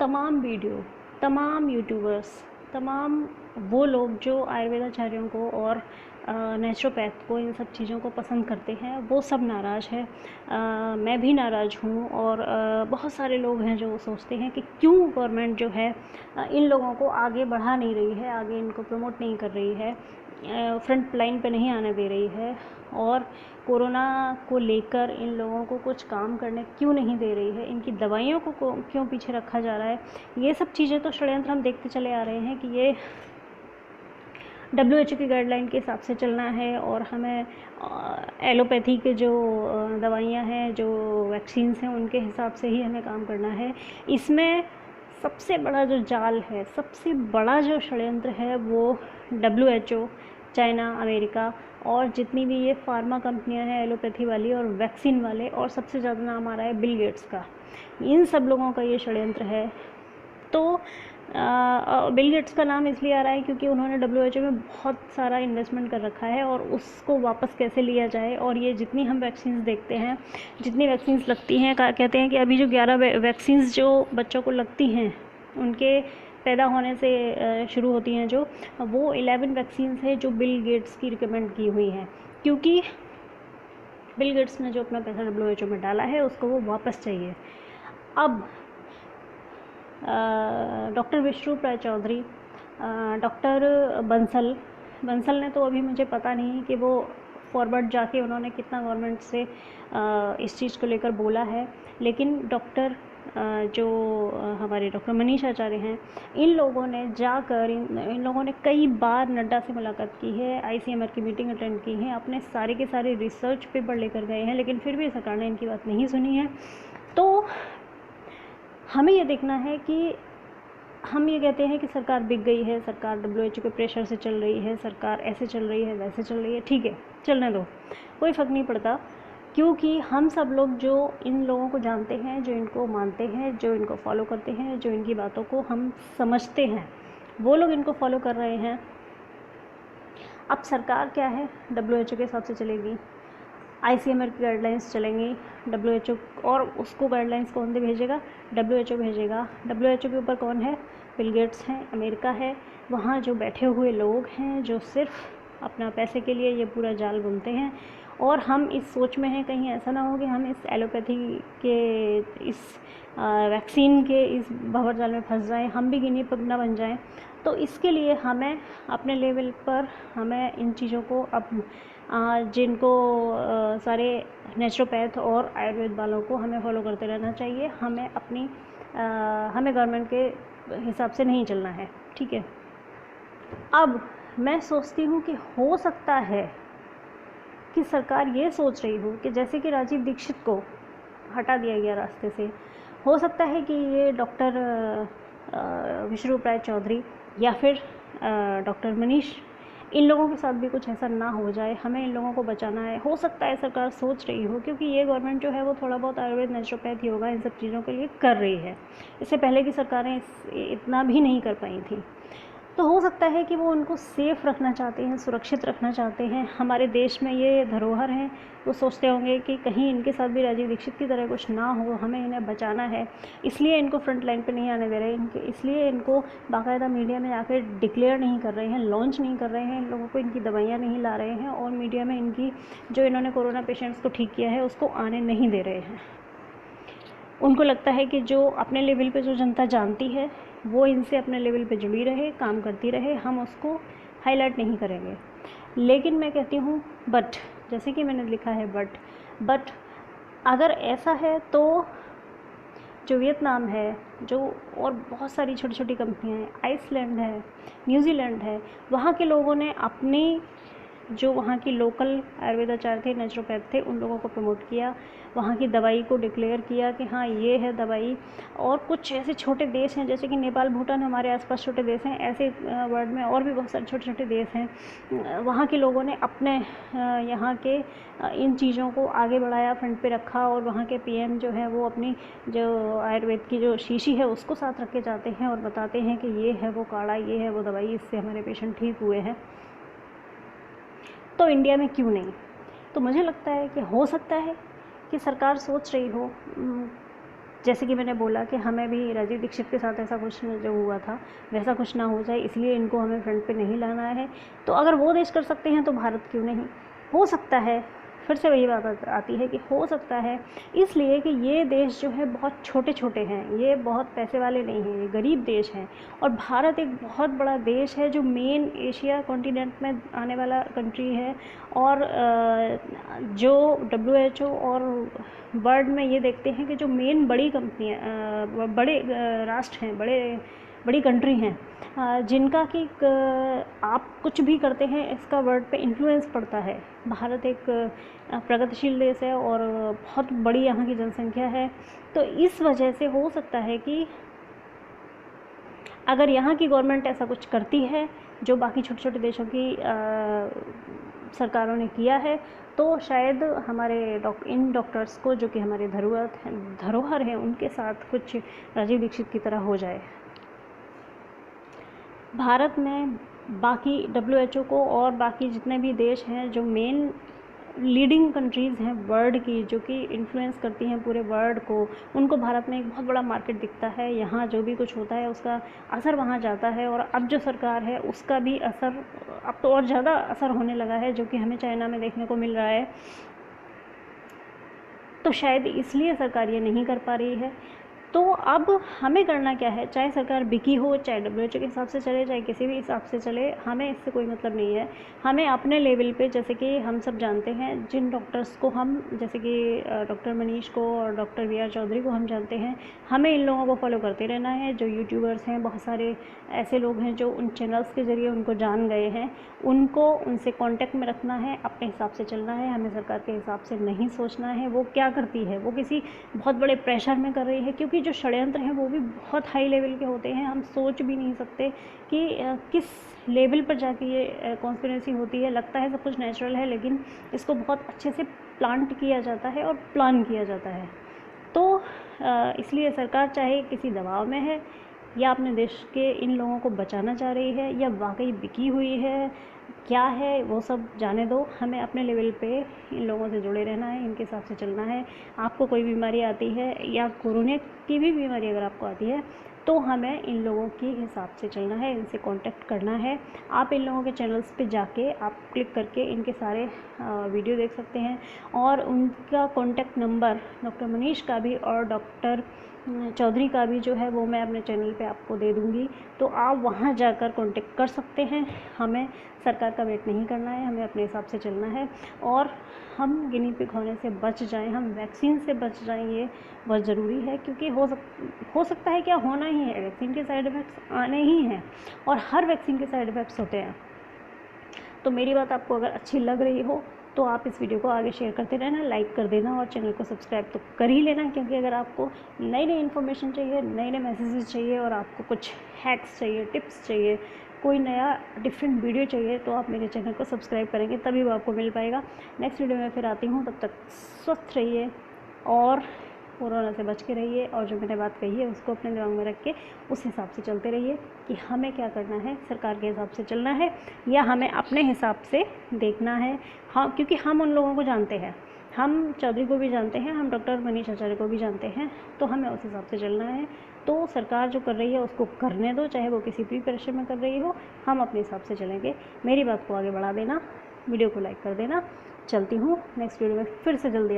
तमाम वीडियो, तमाम यूट्यूबर्स, तमाम वो लोग जो आयुर्वेदाचार्यों को और नेचुरोपैथ को, इन सब चीज़ों को पसंद करते हैं, वो सब नाराज़ है। मैं भी नाराज़ हूँ और बहुत सारे लोग हैं जो सोचते हैं कि क्यों गवर्नमेंट जो है इन लोगों को आगे बढ़ा नहीं रही है, आगे इनको प्रमोट नहीं कर रही है, फ्रंट लाइन पे नहीं आने दे रही है, और कोरोना को लेकर इन लोगों को कुछ काम करने क्यों नहीं दे रही है, इनकी दवाइयों को क्यों पीछे रखा जा रहा है। ये सब चीज़ें तो षड्यंत्र हम देखते चले आ रहे हैं कि ये WHO की गाइडलाइन के हिसाब से चलना है और हमें एलोपैथी के जो दवाइयाँ हैं, जो वैक्सीन्स हैं, उनके हिसाब से ही हमें काम करना है। इसमें सबसे बड़ा जो जाल है, सबसे बड़ा जो षड्यंत्र है, वो WHO, चाइना, अमेरिका और जितनी भी ये फार्मा कंपनियां हैं एलोपैथी वाली और वैक्सीन वाले, और सबसे ज़्यादा नाम आ रहा है बिल गेट्स का। इन सब लोगों का ये षड्यंत्र है। तो बिल गेट्स का नाम इसलिए आ रहा है क्योंकि उन्होंने WHO में बहुत सारा इन्वेस्टमेंट कर रखा है और उसको वापस कैसे लिया जाए। और ये जितनी हम वैक्सीन्स देखते हैं, जितनी वैक्सीन्स लगती हैं, कहते हैं कि अभी जो 11 वैक्सीन्स जो बच्चों को लगती हैं, उनके पैदा होने से शुरू होती हैं जो, वो 11 वैक्सीन्स है जो बिल गेट्स की रिकमेंड की हुई हैं, क्योंकि बिल गेट्स ने जो अपना पैसा WHO में डाला है उसको वो वापस चाहिए। अब डॉक्टर विष्णु रायचौधरी, डॉक्टर बंसल ने तो अभी मुझे पता नहीं कि वो फॉरवर्ड जाके उन्होंने कितना गवर्नमेंट से इस चीज़ को लेकर बोला है, लेकिन डॉक्टर जो हमारे डॉक्टर मनीष आचार्य हैं, इन लोगों ने जाकर इन लोगों ने कई बार नड्डा से मुलाकात की है, ICMR की मीटिंग अटेंड की है, अपने सारे के सारे रिसर्च पेपर लेकर गए हैं, लेकिन फिर भी सरकार ने इनकी बात नहीं सुनी है। तो हमें ये देखना है कि हम ये कहते हैं कि सरकार बिक गई है, सरकार WHO के प्रेशर से चल रही है, सरकार ऐसे चल रही है, वैसे चल रही है। ठीक है, चलने दो, कोई फ़र्क नहीं पड़ता, क्योंकि हम सब लोग जो इन लोगों को जानते हैं, जो इनको मानते हैं, जो इनको फॉलो करते हैं, जो इनकी बातों को हम समझते हैं, वो लोग इनको फॉलो कर रहे हैं। अब सरकार क्या है, WHO के हिसाब से चलेगी, ICMR की गाइडलाइंस चलेंगी, WHO, और उसको गाइडलाइंस कौन दे भेजेगा, WHO भेजेगा। WHO के ऊपर कौन है, बिल गेट्स हैं, अमेरिका है। वहाँ जो बैठे हुए लोग हैं जो सिर्फ अपना पैसे के लिए ये पूरा जाल बुनते हैं, और हम इस सोच में हैं कहीं ऐसा ना हो कि हम इस एलोपैथी के, इस वैक्सीन के इस भंवर जाल में फंस जाएं, हम भी गिनी पिग ना बन जाएं। तो इसके लिए हमें अपने लेवल पर हमें इन चीज़ों को, अब जिनको सारे नेचुरोपैथ और आयुर्वेद वालों को हमें फॉलो करते रहना चाहिए। हमें अपनी हमें गवर्नमेंट के हिसाब से नहीं चलना है, ठीक है। अब मैं सोचती हूँ कि हो सकता है कि सरकार ये सोच रही हो कि जैसे कि राजीव दीक्षित को हटा दिया गया रास्ते से, हो सकता है कि ये डॉक्टर विष्णु रायचौधरी या फिर डॉक्टर मनीष, इन लोगों के साथ भी कुछ ऐसा ना हो जाए, हमें इन लोगों को बचाना है। हो सकता है सरकार सोच रही हो, क्योंकि ये गवर्नमेंट जो है वो थोड़ा बहुत आयुर्वेद, नेचुरोपैथ, योगा, इन सब चीज़ों के लिए कर रही है। इससे पहले की सरकारें इतना भी नहीं कर पाई थी। तो हो सकता है कि वो उनको सेफ़ रखना चाहते हैं, सुरक्षित रखना चाहते हैं। हमारे देश में ये धरोहर हैं, वो सोचते होंगे कि कहीं इनके साथ भी राजीव दीक्षित की तरह कुछ ना हो, हमें इन्हें बचाना है, इसलिए इनको फ्रंट लाइन पे नहीं आने दे रहे, इसलिए इनको बाकायदा मीडिया में आकर डिक्लेयर नहीं कर रहे हैं, लॉन्च नहीं कर रहे हैं, इन लोगों को इनकी दवाइयाँ नहीं ला रहे हैं, और मीडिया में इनकी जो इन्होंने कोरोना पेशेंट्स को ठीक किया है उसको आने नहीं दे रहे हैं। उनको लगता है कि जो अपने लेवल पे जो जनता जानती है वो इनसे अपने लेवल पे जुड़ी रहे, काम करती रहे, हम उसको हाईलाइट नहीं करेंगे। लेकिन मैं कहती हूँ बट, जैसे कि मैंने लिखा है बट अगर ऐसा है तो जो वियतनाम है, जो और बहुत सारी छोटी छोटी कंपनियाँ हैं, आइसलैंड है, न्यूजीलैंड है, वहाँ के लोगों ने अपनी जो वहाँ की लोकल आयुर्वेदाचार्य थे, नेचुरोपैथ थे, उन लोगों को प्रमोट किया, वहाँ की दवाई को डिक्लेयर किया कि हाँ ये है दवाई। और कुछ ऐसे छोटे देश हैं जैसे कि नेपाल, भूटान, हमारे आसपास छोटे देश हैं, ऐसे वर्ल्ड में और भी बहुत सारे छोटे छोटे देश हैं, वहाँ के लोगों ने अपने यहाँ के इन चीज़ों को आगे बढ़ाया, फ्रंट पे रखा, और वहाँ के PM जो है वो अपनी जो आयुर्वेद की जो शीशी है उसको साथ रख के जाते हैं और बताते हैं कि ये है वो काढ़ा, ये है वो दवाई, इससे हमारे पेशेंट ठीक हुए हैं। तो इंडिया में क्यों नहीं? तो मुझे लगता है कि हो सकता है कि सरकार सोच रही हो, जैसे कि मैंने बोला कि हमें भी राजीव दीक्षित के साथ ऐसा कुछ जो हुआ था वैसा कुछ ना हो जाए, इसलिए इनको हमें फ्रंट पे नहीं लाना है। तो अगर वो देश कर सकते हैं तो भारत क्यों नहीं? हो सकता है, फिर से वही बात आती है कि हो सकता है, इसलिए कि ये देश जो है बहुत छोटे छोटे हैं, ये बहुत पैसे वाले नहीं हैं, ये गरीब देश हैं। और भारत एक बहुत बड़ा देश है जो मेन एशिया कॉन्टिनेंट में आने वाला कंट्री है। और जो WHO और वर्ल्ड में ये देखते हैं कि जो मेन बड़ी कंपनियाँ बड़े राष्ट्र हैं, बड़ी कंट्री हैं, जिनका कि आप कुछ भी करते हैं इसका वर्ल्ड पे इन्फ्लुएंस पड़ता है। भारत एक प्रगतिशील देश है और बहुत बड़ी यहाँ की जनसंख्या है। तो इस वजह से हो सकता है कि अगर यहाँ की गवर्नमेंट ऐसा कुछ करती है जो बाकी छोटे छोटे देशों की सरकारों ने किया है, तो शायद हमारे इन डॉक्टर्स को, जो कि हमारे धरोहर हैं, उनके साथ कुछ राजीव दीक्षित की तरह हो जाए। भारत में बाकी WHO को और बाकी जितने भी देश हैं जो मेन लीडिंग कंट्रीज़ हैं वर्ल्ड की, जो कि इन्फ्लुएंस करती हैं पूरे वर्ल्ड को, उनको भारत में एक बहुत बड़ा मार्केट दिखता है। यहाँ जो भी कुछ होता है उसका असर वहाँ जाता है। और अब जो सरकार है उसका भी असर अब तो और ज़्यादा असर होने लगा है, जो कि हमें चाइना में देखने को मिल रहा है। तो शायद इसलिए सरकार ये नहीं कर पा रही है। तो अब हमें करना क्या है, चाहे सरकार बिकी हो, चाहे WHO के हिसाब से चले, चाहे किसी भी हिसाब से चले, हमें इससे कोई मतलब नहीं है। हमें अपने लेवल पे, जैसे कि हम सब जानते हैं जिन डॉक्टर्स को हम, जैसे कि डॉक्टर मनीष को और डॉक्टर VR चौधरी को हम जानते हैं, हमें इन लोगों को फॉलो करते रहना है। जो यूट्यूबर्स हैं, बहुत सारे ऐसे लोग हैं जो उन चैनल्स के ज़रिए उनको जान गए हैं, उनको उनसे कॉन्टेक्ट में रखना है, अपने हिसाब से चलना है। हमें सरकार के हिसाब से नहीं सोचना है वो क्या करती है, वो किसी बहुत बड़े प्रेशर में कर रही है, क्योंकि जो षड्यंत्र हैं वो भी बहुत हाई लेवल के होते हैं। हम सोच भी नहीं सकते कि किस लेवल पर जाके ये कॉन्स्पिरेसी होती है। लगता है सब कुछ नेचुरल है, लेकिन इसको बहुत अच्छे से प्लांट किया जाता है और प्लान किया जाता है। तो इसलिए सरकार चाहे किसी दबाव में है, या अपने देश के इन लोगों को बचाना चाह रही है, या वाकई बिकी हुई है, क्या है वो सब जाने दो। हमें अपने लेवल पे इन लोगों से जुड़े रहना है, इनके हिसाब से चलना है। आपको कोई बीमारी आती है या कोरोना की भी बीमारी अगर आपको आती है, तो हमें इन लोगों के हिसाब से चलना है, इनसे कांटेक्ट करना है। आप इन लोगों के चैनल्स पे जाके आप क्लिक करके इनके सारे वीडियो देख सकते हैं। और उनका कांटेक्ट नंबर डॉक्टर मनीष का भी और डॉक्टर चौधरी का भी जो है वो मैं अपने चैनल पे आपको दे दूँगी, तो आप वहाँ जाकर कांटेक्ट कर सकते हैं। हमें सरकार का वेट नहीं करना है, हमें अपने हिसाब से चलना है। और हम गिनी पिग होने से बच जाएं, हम वैक्सीन से बच जाएं, ये बहुत ज़रूरी है। क्योंकि हो सकता है क्या, होना ही है, वैक्सीन के साइड इफ़ेक्ट्स आने ही हैं, और हर वैक्सीन के साइड इफ़ेक्ट्स होते हैं। तो मेरी बात आपको अगर अच्छी लग रही हो तो आप इस वीडियो को आगे शेयर करते रहना, लाइक कर देना और चैनल को सब्सक्राइब तो कर ही लेना। क्योंकि अगर आपको नई नई इन्फॉर्मेशन चाहिए, नए नए मैसेजेस चाहिए, और आपको कुछ हैक्स चाहिए, टिप्स चाहिए, कोई नया डिफरेंट वीडियो चाहिए, तो आप मेरे चैनल को सब्सक्राइब करेंगे तभी वो आपको मिल पाएगा। नेक्स्ट वीडियो में फिर आती हूँ, तब तक स्वस्थ रहिए और कोरोना से बच के रहिए। और जो मैंने बात कही है उसको अपने दिमाग में रख के उस हिसाब से चलते रहिए कि हमें क्या करना है, सरकार के हिसाब से चलना है या हमें अपने हिसाब से देखना है। हाँ, क्योंकि हम उन लोगों को जानते हैं, हम चौधरी को भी जानते हैं, हम डॉक्टर मनीष आचार्य को भी जानते हैं, तो हमें उस हिसाब से चलना है। तो सरकार जो कर रही है उसको करने दो, चाहे वो किसी भी प्रेशर में कर रही हो, हम अपने हिसाब से चलेंगे। मेरी बात को आगे बढ़ा देना, वीडियो को लाइक कर देना। चलती हूँ, नेक्स्ट वीडियो में फिर से जल्दी